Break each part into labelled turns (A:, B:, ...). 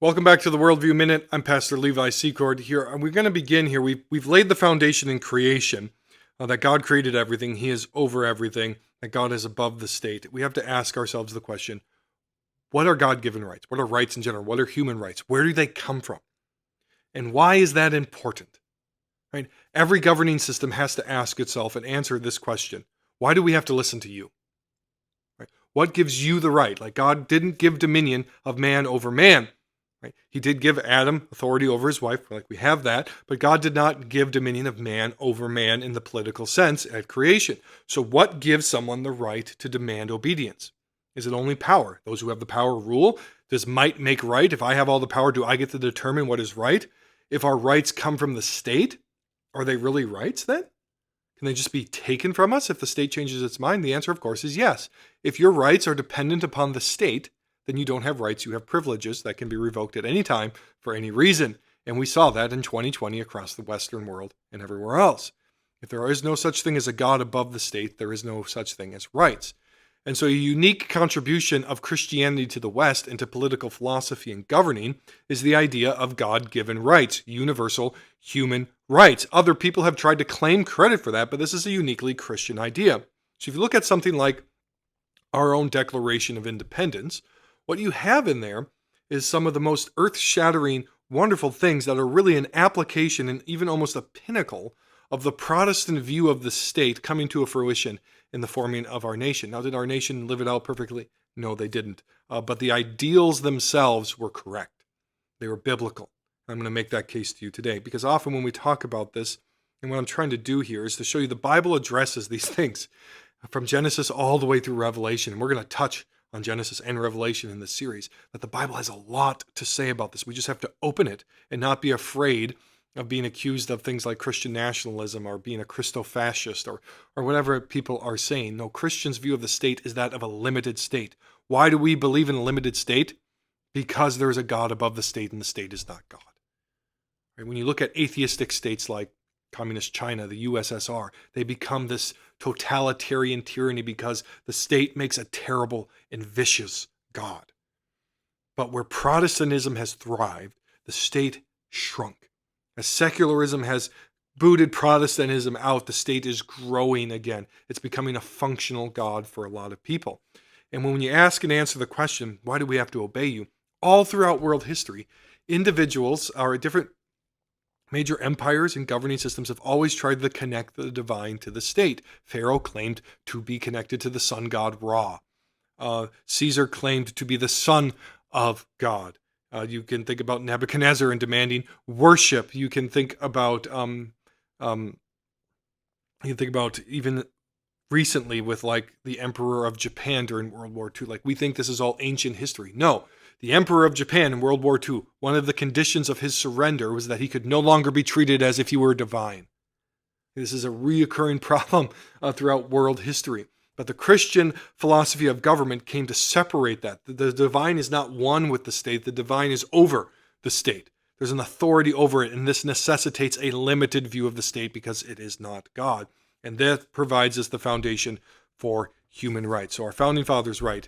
A: Welcome back to the Worldview Minute. I'm Pastor Levi Secord here. And we're going to begin here. We've laid the foundation in creation, that God created everything. He is over everything, that God is above the state. We have to ask ourselves the question, what are God-given rights? What are rights in general? What are human rights? Where do they come from? And why is that important? Right? Every governing system has to ask itself and answer this question. Why do we have to listen to you? Right? What gives you the right? Like, God didn't give dominion of man over man. Right? He did give Adam authority over his wife, like we have that, but God did not give dominion of man over man in the political sense at creation. So what gives someone the right to demand obedience? Is it only power? Those who have the power rule. Does might make right? If I have all the power, do I get to determine what is right? If our rights come from the state, are they really rights then? Can they just be taken from us if the state changes its mind? The answer, of course, is yes. If your rights are dependent upon the state, then you don't have rights, you have privileges that can be revoked at any time for any reason. And we saw that in 2020 across the Western world and everywhere else. If there is no such thing as a God above the state, there is no such thing as rights. And so a unique contribution of Christianity to the West and to political philosophy and governing is the idea of God-given rights, universal human rights. Other people have tried to claim credit for that, but this is a uniquely Christian idea. So if you look at something like our own Declaration of Independence, what you have in there is some of the most earth-shattering, wonderful things that are really an application and even almost a pinnacle of the Protestant view of the state coming to a fruition in the forming of our nation. Now, did our nation live it out perfectly? No, they didn't. But the ideals themselves were correct. They were biblical. I'm going to make that case to you today, because often when we talk about this, and what I'm trying to do here is to show you the Bible addresses these things from Genesis all the way through Revelation. And we're going to touch on Genesis and Revelation in this series, that the Bible has a lot to say about this. We just have to open it and not be afraid of being accused of things like Christian nationalism or being a Christo-fascist or whatever people are saying. No, Christians' view of the state is that of a limited state. Why do we believe in a limited state? Because there is a God above the state and the state is not God. Right? When you look at atheistic states like Communist China, the USSR, they become this totalitarian tyranny because the state makes a terrible and vicious God. But where Protestantism has thrived, the state shrunk. As secularism has booted Protestantism out, the state is growing again. It's becoming a functional God for a lot of people. And when you ask and answer the question, why do we have to obey you? All throughout world history, individuals are different. Major empires and governing systems have always tried to connect the divine to the state. Pharaoh claimed to be connected to the sun god Ra. Caesar claimed to be the son of God. You can think about Nebuchadnezzar and demanding worship. You can think about even recently with like the Emperor of Japan during World War II. Like, we think this is all ancient history. No. The Emperor of Japan in World War II, one of the conditions of his surrender was that he could no longer be treated as if he were divine. This is a reoccurring problem throughout world history. But the Christian philosophy of government came to separate that. The divine is not one with the state. The divine is over the state. There's an authority over it, and this necessitates a limited view of the state because it is not God. And that provides us the foundation for human rights. So our founding fathers write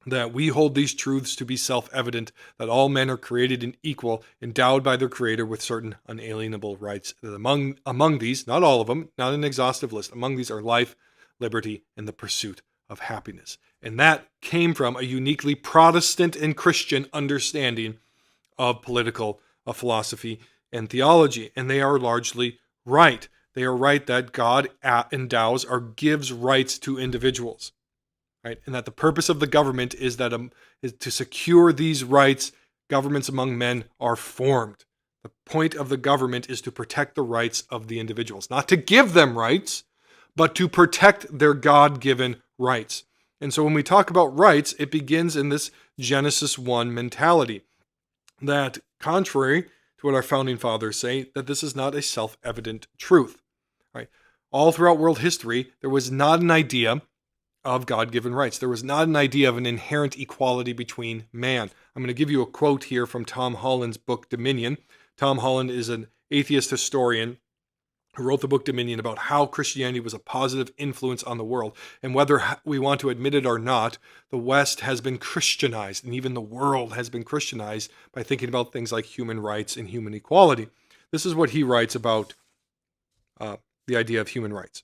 A: that we hold these truths to be self-evident, that all men are created and equal, endowed by their Creator with certain unalienable rights. That among these, not all of them, not an exhaustive list, among these are life, liberty, and the pursuit of happiness. And that came from a uniquely Protestant and Christian understanding of political philosophy and theology. And they are largely right. They are right that God endows or gives rights to individuals. Right? And that the purpose of the government is to secure these rights. Governments among men are formed. The point of the government is to protect the rights of the individuals, not to give them rights, but to protect their God-given rights. And so when we talk about rights, it begins in this Genesis 1 mentality, that contrary to what our founding fathers say, that this is not a self-evident truth. Right? All throughout world history, there was not an idea of God-given rights. There was not an idea of an inherent equality between man. I'm going to give you a quote here from Tom Holland's book, Dominion. Tom Holland is an atheist historian who wrote the book Dominion, about how Christianity was a positive influence on the world. And whether we want to admit it or not, the West has been Christianized, and even the world has been Christianized by thinking about things like human rights and human equality. This is what he writes about the idea of human rights.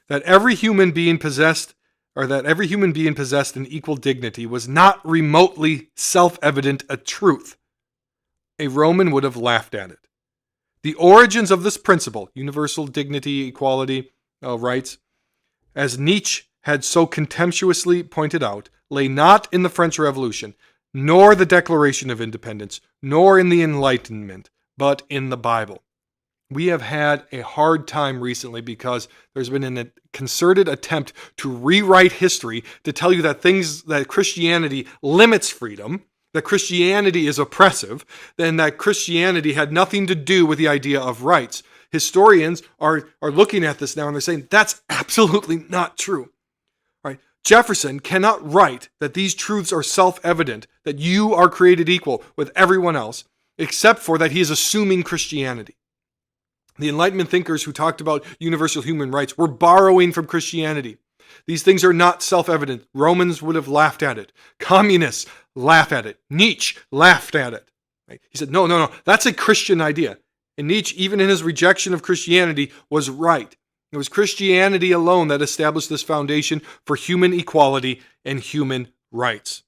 A: That every human being possessed an equal dignity was not remotely self-evident a truth. A Roman would have laughed at it. The origins of this principle, universal dignity, equality, rights, as Nietzsche had so contemptuously pointed out, lay not in the French Revolution, nor the Declaration of Independence, nor in the Enlightenment, but in the Bible. We have had a hard time recently because there's been a concerted attempt to rewrite history to tell you that Christianity limits freedom, that Christianity is oppressive, then that Christianity had nothing to do with the idea of rights. Historians are looking at this now and they're saying that's absolutely not true. Right? Jefferson cannot write that these truths are self-evident, that you are created equal with everyone else, except for that he is assuming Christianity. The Enlightenment thinkers who talked about universal human rights were borrowing from Christianity. These things are not self-evident. Romans would have laughed at it. Communists laugh at it. Nietzsche laughed at it. Right? He said, no, that's a Christian idea. And Nietzsche, even in his rejection of Christianity, was right. It was Christianity alone that established this foundation for human equality and human rights.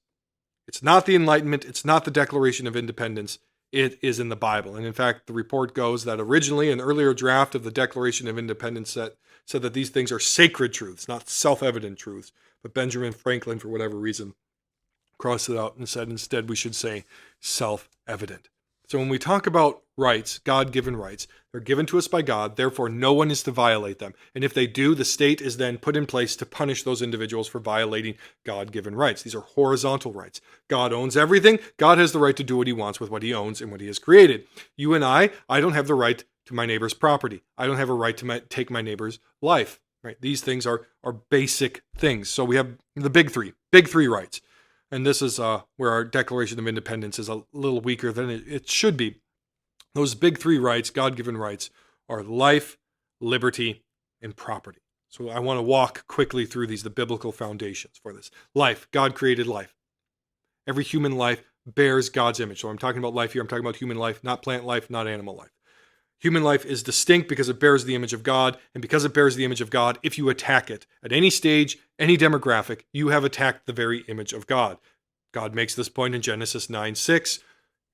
A: It's not the Enlightenment. It's not the Declaration of Independence. It is in the Bible. And in fact, the report goes that originally an earlier draft of the Declaration of Independence said that these things are sacred truths, not self-evident truths. But Benjamin Franklin, for whatever reason, crossed it out and said instead we should say self-evident. So when we talk about rights, God-given rights, they're given to us by God, therefore no one is to violate them. And if they do, the state is then put in place to punish those individuals for violating God-given rights. These are horizontal rights. God owns everything. God has the right to do what he wants with what he owns and what he has created. You and I don't have the right to my neighbor's property. I don't have a right to take my neighbor's life. Right? These things are basic things. So we have the big three rights. And this is where our Declaration of Independence is a little weaker than it should be. Those big three rights, God-given rights, are life, liberty, and property. So I want to walk quickly through these, the biblical foundations for this. Life, God created life. Every human life bears God's image. So I'm talking about life here. I'm talking about human life, not plant life, not animal life. Human life is distinct because it bears the image of God, and because it bears the image of God, if you attack it at any stage, any demographic, you have attacked the very image of God. God makes this point in Genesis 9:6.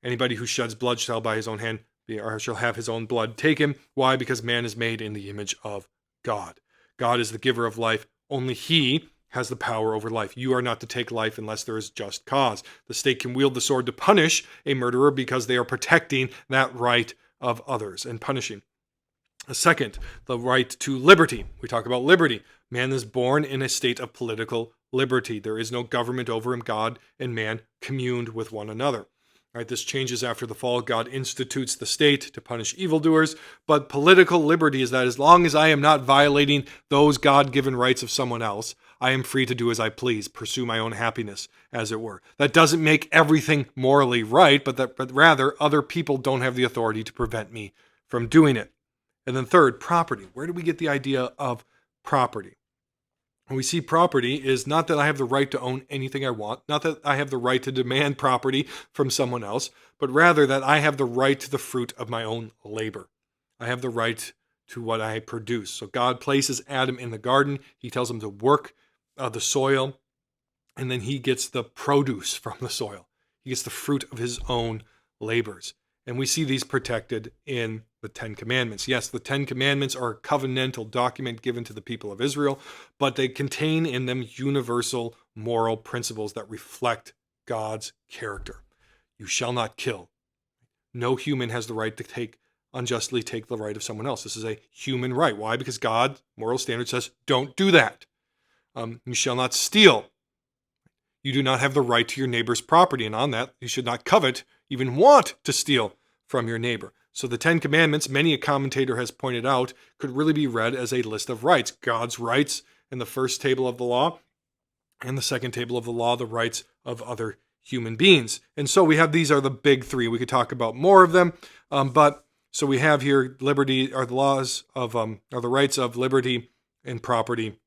A: Anybody who sheds blood shall by his own hand or shall have his own blood taken. Why? Because man is made in the image of God. God is the giver of life. Only he has the power over life. You are not to take life unless there is just cause. The state can wield the sword to punish a murderer because they are protecting that right of others and punishing. Second, the right to liberty. We talk about liberty. Man is born in a state of political liberty. There is no government over him. God and man communed with one another. Right, this changes after the fall. God institutes the state to punish evildoers, but political liberty is that as long as I am not violating those God-given rights of someone else, I am free to do as I please, pursue my own happiness, as it were. That doesn't make everything morally right, but rather other people don't have the authority to prevent me from doing it. And then third, property. Where do we get the idea of property? When we see property is not that I have the right to own anything I want, not that I have the right to demand property from someone else, but rather that I have the right to the fruit of my own labor. I have the right to what I produce. So God places Adam in the garden. He tells him to work the soil, and then he gets the produce from the soil. He gets the fruit of his own labors. And we see these protected in the Ten Commandments. Yes, the Ten Commandments are a covenantal document given to the people of Israel, but they contain in them universal moral principles that reflect God's character. You shall not kill. No human has the right to unjustly take the right of someone else. This is a human right. Why? Because God's moral standard says, don't do that. You shall not steal. You do not have the right to your neighbor's property, and on that, you should not covet, even want to steal from your neighbor. So the Ten Commandments, many a commentator has pointed out, could really be read as a list of rights. God's rights in the first table of the law, and the second table of the law, the rights of other human beings. And so we have, these are the big three. We could talk about more of them, but So we have here liberty, are the laws of, are the rights of liberty and property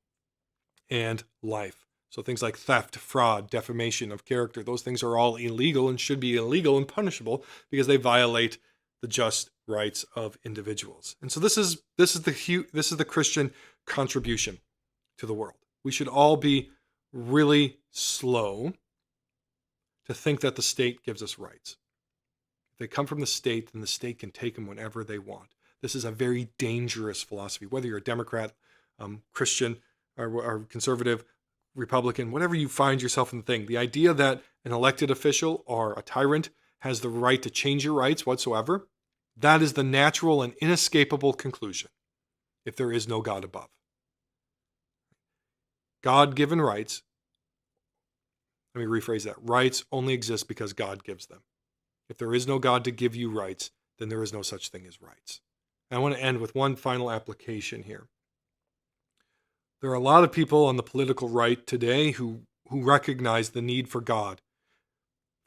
A: and life. So things like theft, fraud, defamation of character, those things are all illegal and should be illegal and punishable because they violate the just rights of individuals. And so this is the Christian contribution to the world. We should all be really slow to think that the state gives us rights. If they come from the state, then the state can take them whenever they want. This is a very dangerous philosophy, whether you're a Democrat, Christian, or conservative, Republican, whatever you find yourself in the thing. The idea that an elected official or a tyrant has the right to change your rights whatsoever, that is the natural and inescapable conclusion if there is no God above. God-given rights, let me rephrase that, rights only exist because God gives them. If there is no God to give you rights, then there is no such thing as rights. And I want to end with one final application here. There are a lot of people on the political right today who recognize the need for God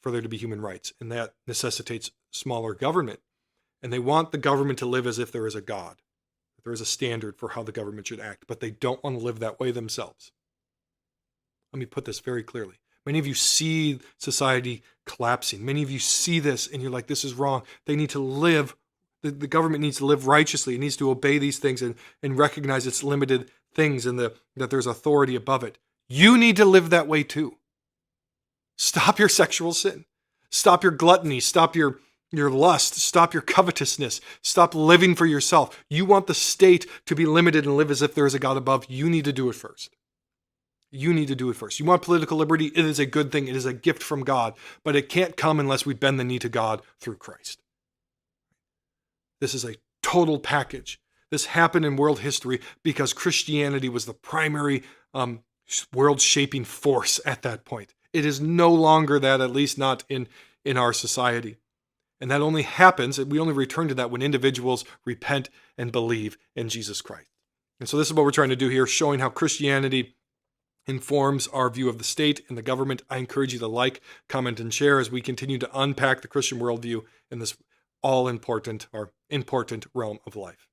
A: for there to be human rights, and that necessitates smaller government. And they want the government to live as if there is a God. There is a standard for how the government should act, but they don't want to live that way themselves. Let me put this very clearly. Many of you see society collapsing. Many of you see this and you're like, this is wrong. They need to live, the government needs to live righteously. It needs to obey these things and recognize its limited things and that there's authority above it. You need to live that way too. Stop your sexual sin. Stop your gluttony. Stop your lust. Stop your covetousness. Stop living for yourself. You want the state to be limited and live as if there is a God above. You need to do it first. You need to do it first. You want political liberty? It is a good thing. It is a gift from God, but it can't come unless we bend the knee to God through Christ. This is a total package. This happened in world history because Christianity was the primary world-shaping force at that point. It is no longer that, at least not in our society. And that only happens, we only return to that when individuals repent and believe in Jesus Christ. And so this is what we're trying to do here, showing how Christianity informs our view of the state and the government. I encourage you to like, comment, and share as we continue to unpack the Christian worldview in this all-important or important realm of life.